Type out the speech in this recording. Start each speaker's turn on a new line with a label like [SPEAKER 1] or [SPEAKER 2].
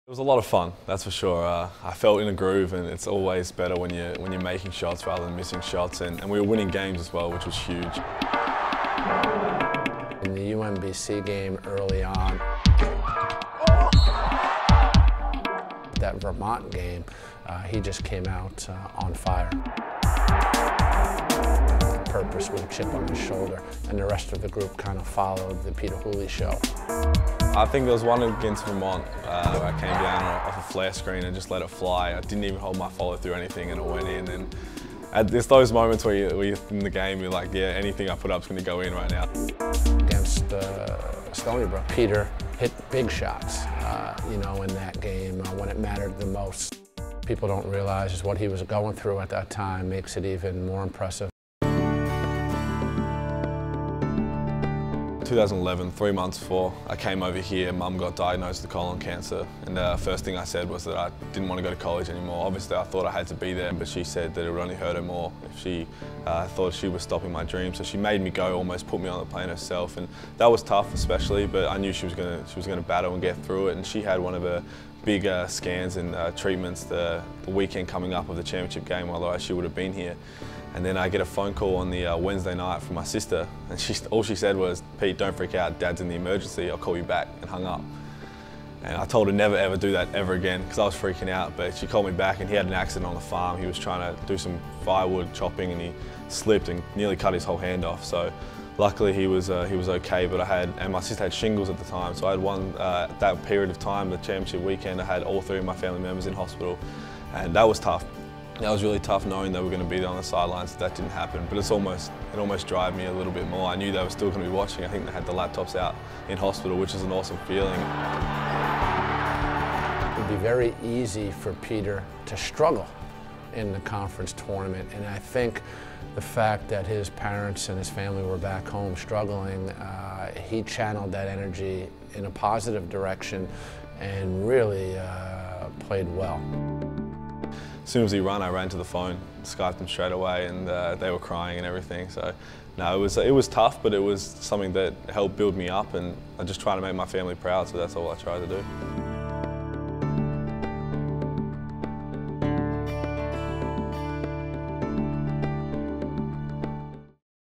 [SPEAKER 1] It was a lot of fun, that's for sure. I felt in a groove, and it's always better when you're making shots rather than missing shots, and we were winning games as well, which was huge.
[SPEAKER 2] In the UMBC game early on, that Vermont game, he just came out on fire. Purpose with a chip on his shoulder, and the rest of the group kind of followed the Peter Hooley show.
[SPEAKER 1] I think there was one against Vermont where I came down off a flare screen and just let it fly. I didn't even hold my follow through anything, and it went in. And it's those moments where you're in the game, you're like, yeah, anything I put up's going to go in right now.
[SPEAKER 2] Against Stony Brook, Peter hit big shots, you know, in that game when it mattered the most. People don't realize is what he was going through at that time makes it even more impressive.
[SPEAKER 1] 2011, 3 months before I came over here, Mum got diagnosed with colon cancer, and the first thing I said was that I didn't want to go to college anymore. Obviously I thought I had to be there, but she said that it would only hurt her more if she thought she was stopping my dream. So she made me go, almost put me on the plane herself, and that was tough especially, but I knew she was gonna battle and get through it, and she had one of her big scans and treatments the weekend coming up of the championship game, otherwise she would have been here. And then I get a phone call on the Wednesday night from my sister, and all she said was, "Pete, don't freak out, Dad's in the emergency, I'll call you back," and hung up. And I told her never ever do that ever again, because I was freaking out, but she called me back, and he had an accident on the farm. He was trying to do some firewood chopping, and he slipped and nearly cut his whole hand off. So luckily he was okay, but and my sister had shingles at the time, so I had that period of time, the championship weekend, I had all 3 of my family members in hospital, and that was tough. That was really tough knowing they were going to be there on the sidelines. That didn't happen, but it almost drove me a little bit more. I knew they were still going to be watching. I think they had the laptops out in hospital, which is an awesome feeling.
[SPEAKER 2] It would be very easy for Peter to struggle in the conference tournament, and I think the fact that his parents and his family were back home struggling, he channeled that energy in a positive direction and really played well.
[SPEAKER 1] As soon as he ran, I ran to the phone, Skyped them straight away, and they were crying and everything. So, no, it was tough, but it was something that helped build me up, and I just try to make my family proud, so that's all I try to do.